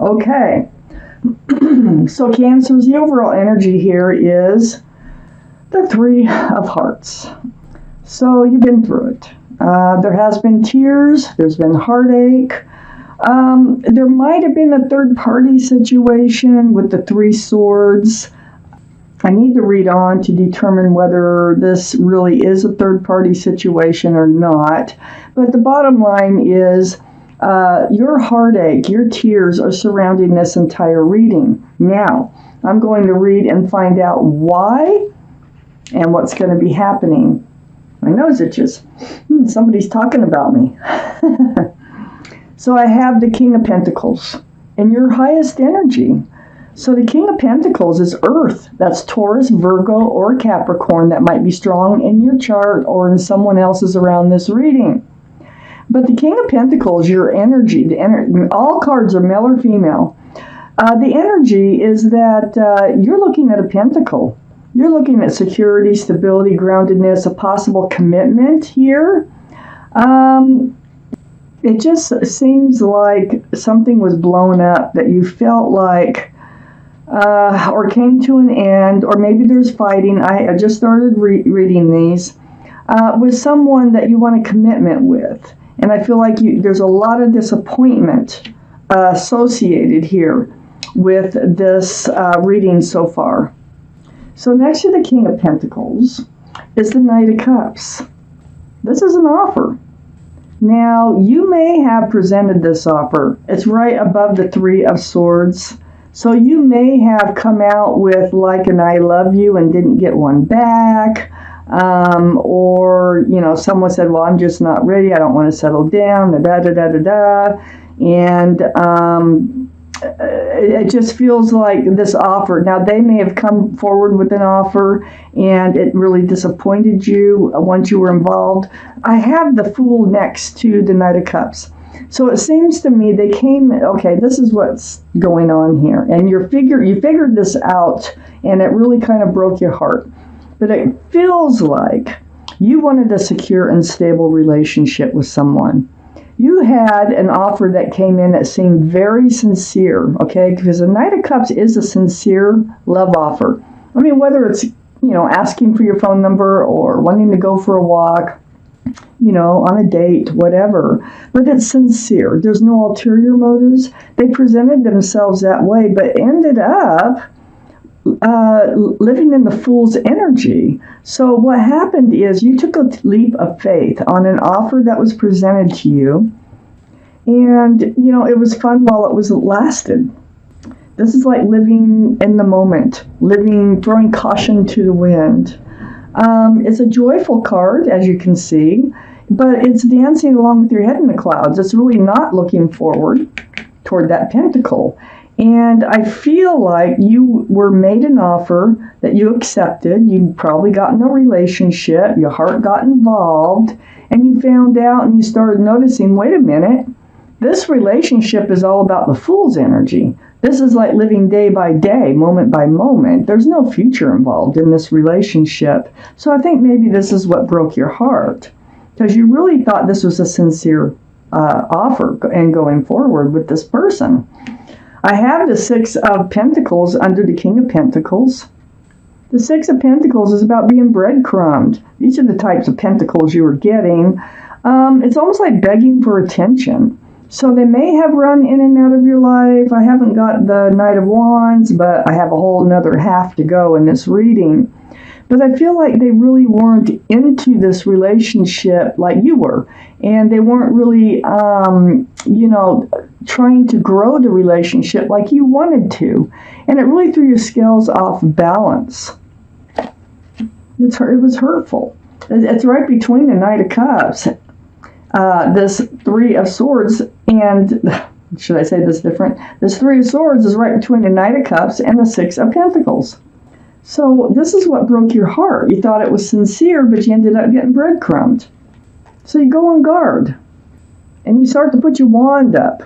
Okay. So Cancer's, the overall energy here is the Three of Hearts. So you've been through it. There has been tears. There's been heartache. There might have been a third-party situation with the Three Swords. I need to read on to determine whether this really is a third-party situation or not. But the bottom line is your heartache, your tears are surrounding this entire reading. Now, I'm going to read and find out why and what's going to be happening. My nose itches. Somebody's talking about me. So I have the King of Pentacles in your highest energy. So the King of Pentacles is Earth. That's Taurus, Virgo, or Capricorn that might be strong in your chart or in someone else's around this reading. But the King of Pentacles, your energy, all cards are male or female. The energy is that you're looking at a pentacle. You're looking at security, stability, groundedness, a possible commitment here. It just seems like something was blown up that you felt like or came to an end, or maybe there's fighting. I just started reading these with someone that you want a commitment with. And I feel like there's a lot of disappointment associated here with this reading so far. So next to the King of Pentacles is the Knight of Cups. This is an offer. Now, you may have presented this offer. It's right above the Three of Swords. So you may have come out with like an I love you and didn't get one back. Or, someone said, well, I'm just not ready. I don't want to settle down, And it just feels like this offer. Now, they may have come forward with an offer and it really disappointed you once you were involved. I have the Fool next to the Knight of Cups. So it seems to me they came, okay, this is what's going on here. And you figured this out and it really kind of broke your heart. But it feels like you wanted a secure and stable relationship with someone. You had an offer that came in that seemed very sincere, okay? Because the Knight of Cups is a sincere love offer. I mean, whether it's, asking for your phone number or wanting to go for a walk, on a date, whatever. But it's sincere. There's no ulterior motives. They presented themselves that way, but ended up living in the Fool's energy. So what happened is you took a leap of faith on an offer that was presented to you, and it was fun while it lasted. This is like living in the moment, throwing caution to the wind. It's a joyful card, as you can see, but it's dancing along with your head in the clouds. It's really not looking forward toward that pentacle. And I feel like you were made an offer that you accepted. You probably got in a relationship. Your heart got involved. And you found out and you started noticing, wait a minute, this relationship is all about the Fool's energy. This is like living day by day, moment by moment. There's no future involved in this relationship. So I think maybe this is what broke your heart. Because you really thought this was a sincere offer and going forward with this person. I have the Six of Pentacles under the King of Pentacles. The Six of Pentacles is about being breadcrumbed. These are the types of pentacles you were getting. It's almost like begging for attention. So they may have run in and out of your life. I haven't got the Knight of Wands, but I have a whole another half to go in this reading. But I feel like they really weren't into this relationship like you were. And they weren't really, trying to grow the relationship like you wanted to. And it really threw your scales off balance. It was hurtful. It's right between the Knight of Cups, this Three of Swords, and, should I say this different? This Three of Swords is right between the Knight of Cups and the Six of Pentacles. So this is what broke your heart. You thought it was sincere, but you ended up getting breadcrumbed. So you go on guard, and you start to put your wand up,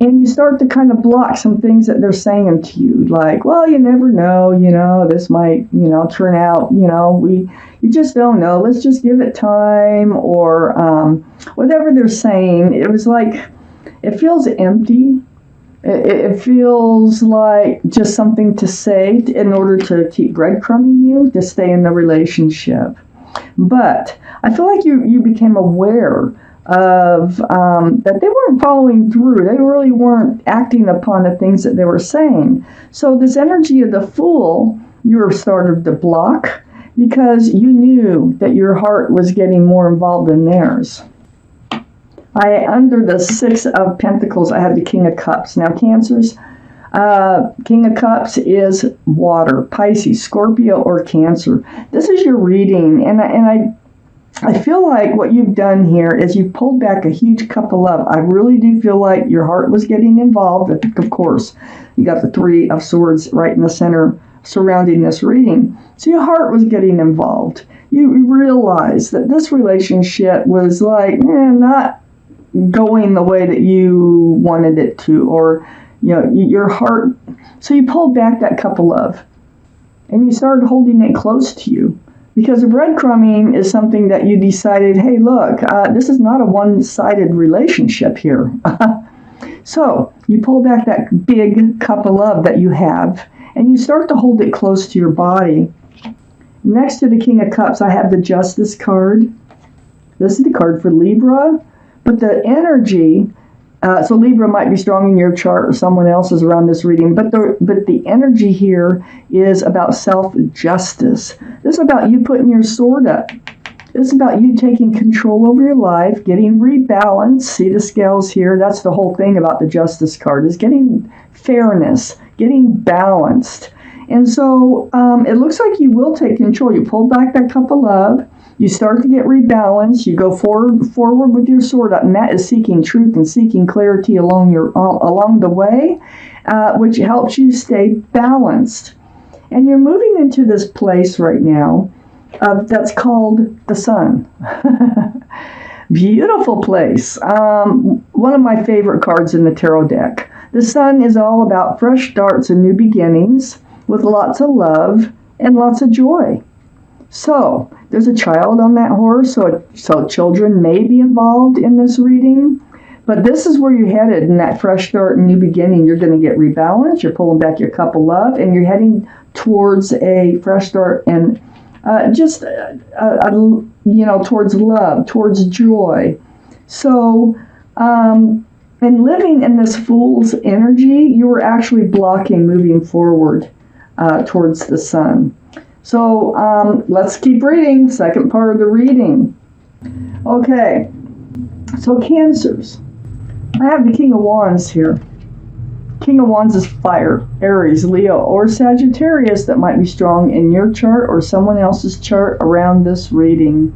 and you start to kind of block some things that they're saying to you, like, well, you never know, this might, turn out, you just don't know, let's just give it time, or whatever they're saying. It was like, it feels empty. It feels like just something to say in order to keep breadcrumbing you to stay in the relationship. But I feel like you became aware of that they weren't following through. They really weren't acting upon the things that they were saying. So this energy of the Fool, you were started to block because you knew that your heart was getting more involved than theirs. Under the Six of Pentacles, I have the King of Cups. Now, Cancers, King of Cups is water, Pisces, Scorpio, or Cancer. This is your reading, and I feel like what you've done here is you've pulled back a huge cup of love. I really do feel like your heart was getting involved. Of course, you got the Three of Swords right in the center surrounding this reading. So your heart was getting involved. You realized that this relationship was like, not going the way that you wanted it to, or your heart. So you pulled back that cup of love and you started holding it close to you, because breadcrumbing is something that you decided, hey, look, this is not a one-sided relationship here. So you pull back that big cup of love that you have and you start to hold it close to your body. Next to the King of Cups, I have the Justice card. This is the card for Libra. But the energy, so Libra might be strong in your chart or someone else's around this reading, but the energy here is about self-justice. This is about you putting your sword up. This is about you taking control over your life, getting rebalanced. See the scales here? That's the whole thing about the Justice card, is getting fairness, getting balanced. And so it looks like you will take control. You pull back that cup of love. You start to get rebalanced. You go forward with your sword up, and that is seeking truth and seeking clarity along the way, which helps you stay balanced. And you're moving into this place right now that's called the Sun. Beautiful place. One of my favorite cards in the tarot deck. The Sun is all about fresh starts and new beginnings with lots of love and lots of joy. So, there's a child on that horse, so children may be involved in this reading. But this is where you're headed in that fresh start and new beginning. You're going to get rebalanced. You're pulling back your cup of love, and you're heading towards a fresh start and towards love, towards joy. So, in living in this Fool's energy, you were actually blocking moving forward towards the Sun. So let's keep reading. Second part of the reading. Okay, so Cancers. I have the King of Wands here. King of Wands is fire, Aries, Leo, or Sagittarius that might be strong in your chart or someone else's chart around this reading.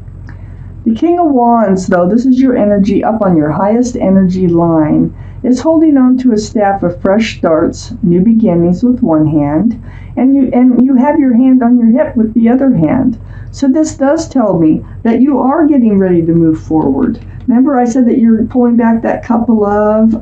The King of Wands, though, this is your energy up on your highest energy line, is holding on to a staff of fresh starts, new beginnings with one hand, and you have your hand on your hip with the other hand. So this does tell me that you are getting ready to move forward. Remember I said that you're pulling back that cup of love,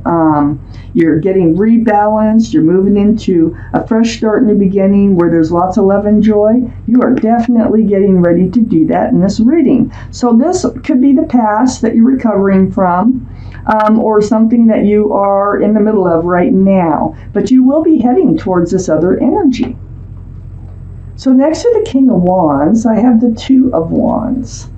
you're getting rebalanced, you're moving into a fresh start, new beginning where there's lots of love and joy. You are definitely getting ready to do that in this reading. So this could be the past that you're recovering from, or something that you are in the middle of right now. But you will be heading towards this other energy. So next to the King of Wands, I have the Two of Wands.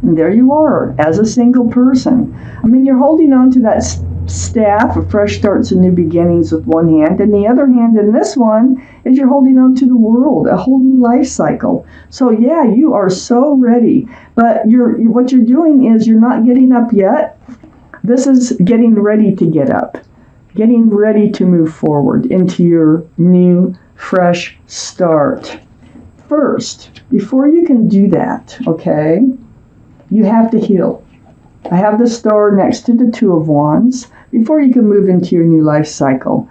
And there you are, as a single person. I mean, you're holding on to that staff of fresh starts and new beginnings with one hand, and the other hand in this one is you're holding on to the world, a whole new life cycle. So yeah, you are so ready. But what you're doing is you're not getting up yet. This is getting ready to get up, getting ready to move forward into your new, fresh start. First, before you can do that, okay, you have to heal. I have the star next to the Two of Wands before you can move into your new life cycle.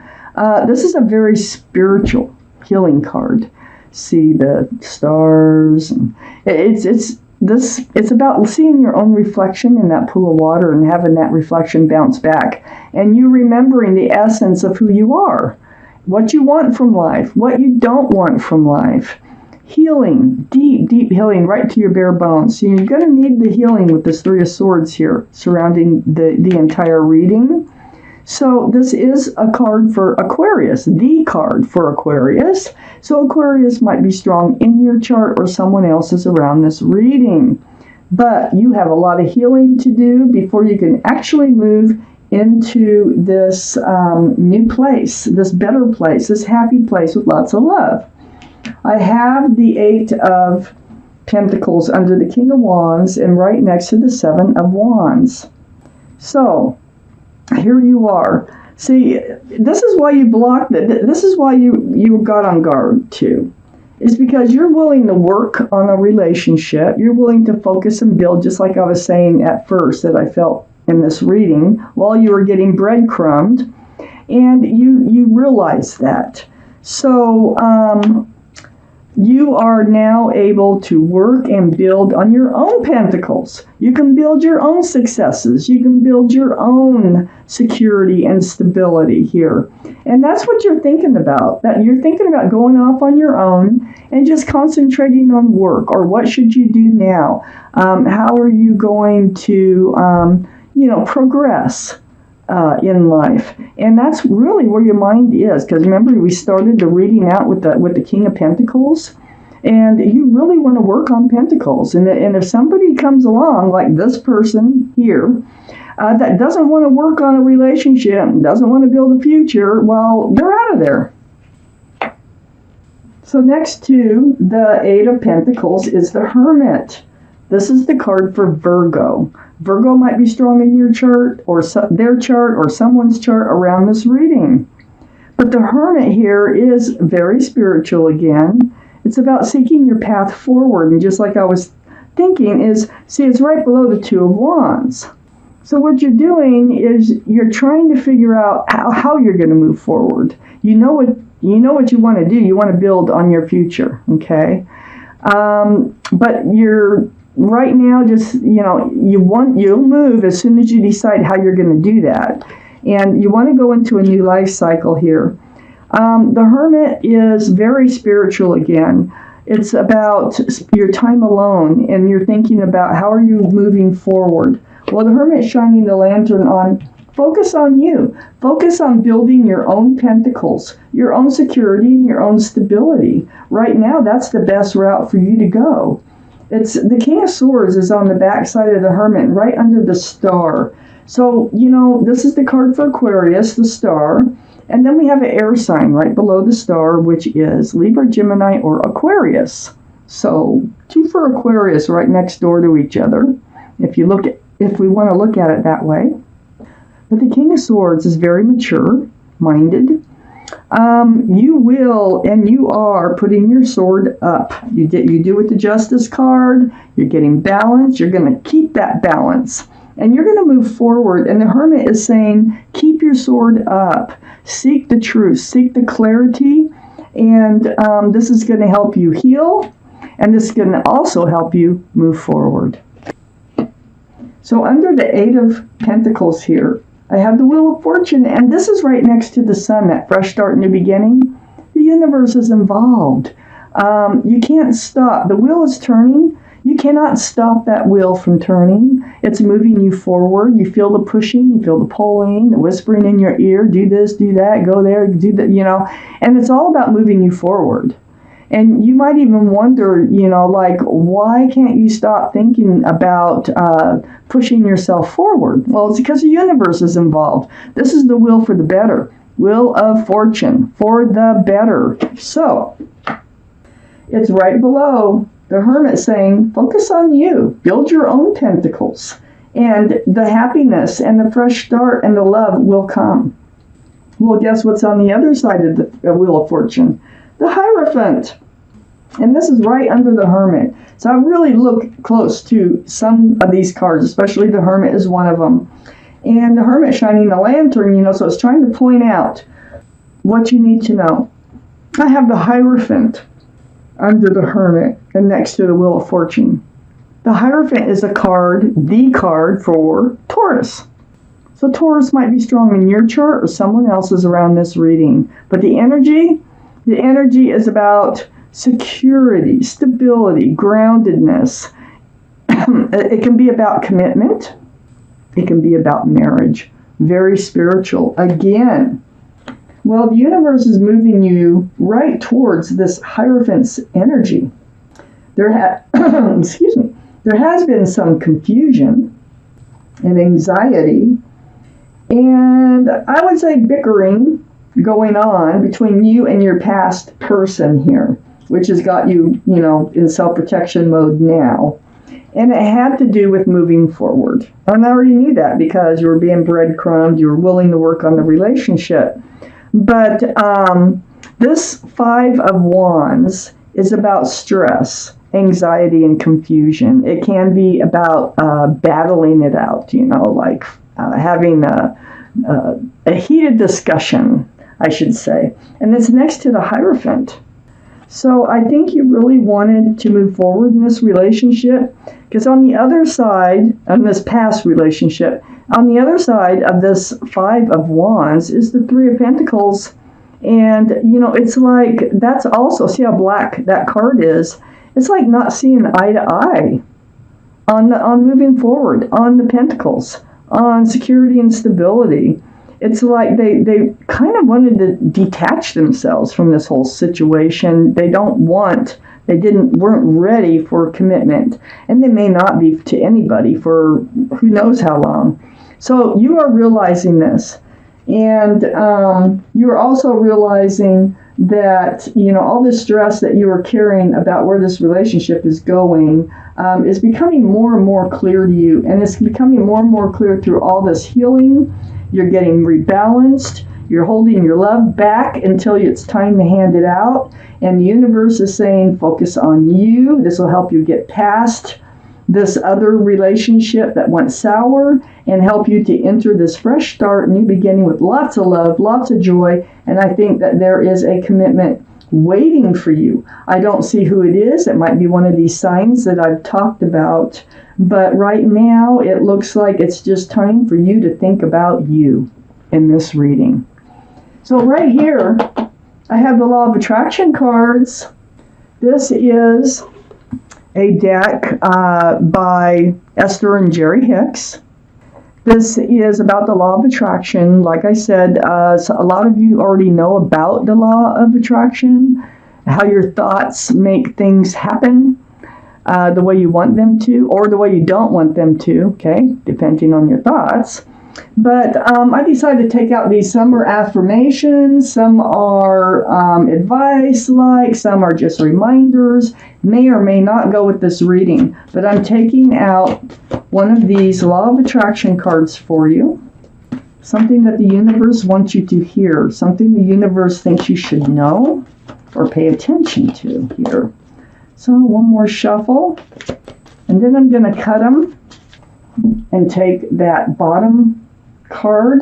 This is a very spiritual healing card. See the stars. And it's about seeing your own reflection in that pool of water and having that reflection bounce back. And you remembering the essence of who you are, what you want from life, what you don't want from life. Healing, deep, deep healing right to your bare bones. So you're going to need the healing with this Three of Swords here surrounding the entire reading. So this is a card for Aquarius, the card for Aquarius. So Aquarius might be strong in your chart or someone else's around this reading. But you have a lot of healing to do before you can actually move into this new place, this better place, this happy place with lots of love. I have the Eight of Pentacles under the King of Wands and right next to the Seven of Wands. So here you are. See, this is why you blocked it. This is why you got on guard too. It's because you're willing to work on a relationship. You're willing to focus and build, just like I was saying at first that I felt in this reading while you were getting breadcrumbed, and you realize that. So you are now able to work and build on your own pentacles. You can build your own successes. You can build your own security and stability here. And that's what you're thinking about. That you're thinking about going off on your own and just concentrating on work, or what should you do now? How are you going to, progress in life? And that's really where your mind is. Because remember, we started the reading out with the King of Pentacles, and you really want to work on Pentacles. And if somebody comes along like this person here that doesn't want to work on a relationship, doesn't want to build a future, well, they're out of there. So next to the Eight of Pentacles is the Hermit. This is the card for Virgo. Virgo might be strong in your chart or their chart or someone's chart around this reading. But the Hermit here is very spiritual again. It's about seeking your path forward. And just like I was thinking is, see, it's right below the Two of Wands. So what you're doing is you're trying to figure out how you're going to move forward. You know what you want to do. You want to build on your future, okay? But you're right now just, you'll move as soon as you decide how you're going to do that. And you want to go into a new life cycle here. The Hermit is very spiritual again. It's about your time alone, and you're thinking about how are you moving forward. Well, the Hermit is shining the lantern on focus on you. Focus on building your own pentacles, your own security, and your own stability. Right now, that's the best route for you to go. It's the King of Swords is on the back side of the Hermit, right under the Star. So, this is the card for Aquarius, the Star. And then we have an air sign right below the Star, which is Libra, Gemini, or Aquarius. So, two for Aquarius right next door to each other, if we want to look at it that way. But the King of Swords is very mature-minded. You will and you are putting your sword up. You do with the Justice card. You're getting balance. You're going to keep that balance. And you're going to move forward. And the Hermit is saying, keep your sword up. Seek the truth. Seek the clarity. And this is going to help you heal. And this is going to also help you move forward. So under the Eight of Pentacles here, I have the Wheel of Fortune. And this is right next to the Sun, that fresh start, new beginning. The universe is involved. You can't stop. The wheel is turning. You cannot stop that wheel from turning. It's moving you forward. You feel the pushing, you feel the pulling, the whispering in your ear, do this, do that, go there, do that, And it's all about moving you forward. And you might even wonder, why can't you stop thinking about pushing yourself forward? Well, it's because the universe is involved. This is the wheel for the better. Wheel of Fortune, for the better. So, it's right below the Hermit saying, focus on you. Build your own pentacles. And the happiness and the fresh start and the love will come. Well, guess what's on the other side of the Wheel of Fortune? The Hierophant. And this is right under the Hermit. So I really look close to some of these cards, especially the Hermit is one of them. And the Hermit shining the lantern, so it's trying to point out what you need to know. I have the Hierophant under the Hermit and next to the Wheel of Fortune. The Hierophant is the card for Taurus. So Taurus might be strong in your chart or someone else's around this reading. But the energy is about security, stability, groundedness. It can be about commitment. It can be about marriage. very spiritual. Again, well, the universe is moving you right towards this Hierophant's energy. Excuse me. There has been some confusion and anxiety, and I would say bickering going on between you and your past person here, which has got you, in self-protection mode now. And it had to do with moving forward. And I already knew that because you were being breadcrumbed, you were willing to work on the relationship. But this Five of Wands is about stress, anxiety, and confusion. It can be about battling it out, like having a heated discussion, I should say. And it's next to the Hierophant. So I think you really wanted to move forward in this relationship, because on the other side, on this past relationship, on the other side of this Five of Wands is the Three of Pentacles. And, it's like, that's also, see how black that card is? It's like not seeing eye to eye on moving forward, on the Pentacles, on security and stability. It's like they kind of wanted to detach themselves from this whole situation. They weren't ready for commitment. And they may not be to anybody for who knows how long. So you are realizing this. And you're also realizing that, all this stress that you are carrying about where this relationship is going is becoming more and more clear to you. And it's becoming more and more clear through all this healing. You're getting rebalanced. You're holding your love back until it's time to hand it out. And the universe is saying, focus on you. This will help you get past this other relationship that went sour and help you to enter this fresh start, new beginning with lots of love, lots of joy. And I think that there is a commitment waiting for you. I don't see who it is. It might be one of these signs that I've talked about. But right now, it looks like it's just time for you to think about you in this reading. So right here, I have the Law of Attraction cards. This is a deck by Esther and Jerry Hicks. This is about the Law of Attraction. Like I said, so a lot of you already know about the Law of Attraction, how your thoughts make things happen the way you want them to, or the way you don't want them to, okay, depending on your thoughts. But I decided to take out these. Some are affirmations, some are advice, some are just reminders, may or may not go with this reading. But I'm taking out one of these Law of Attraction cards for you. Something that the universe wants you to hear, something the universe thinks you should know or pay attention to here. So one more shuffle, and then I'm going to cut them and take that bottom card.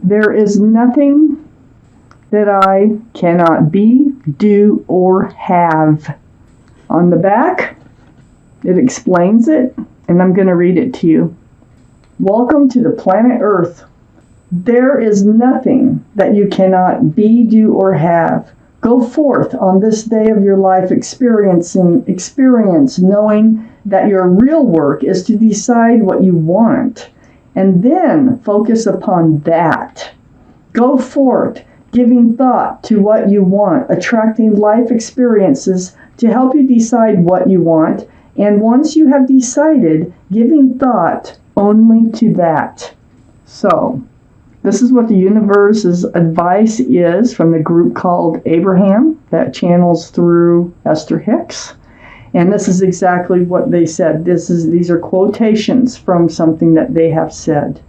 There is nothing that I cannot be, do, or have. On the back, it explains it, and I'm going to read it to you. Welcome to the planet Earth. There is nothing that you cannot be, do, or have. Go forth on this day of your life experience, knowing that your real work is to decide what you want, and then focus upon that. Go forth, giving thought to what you want, attracting life experiences to help you decide what you want, and once you have decided, giving thought only to that. So, this is what the universe's advice is from the group called Abraham that channels through Esther Hicks. And this is exactly what they said. These are quotations from something that they have said.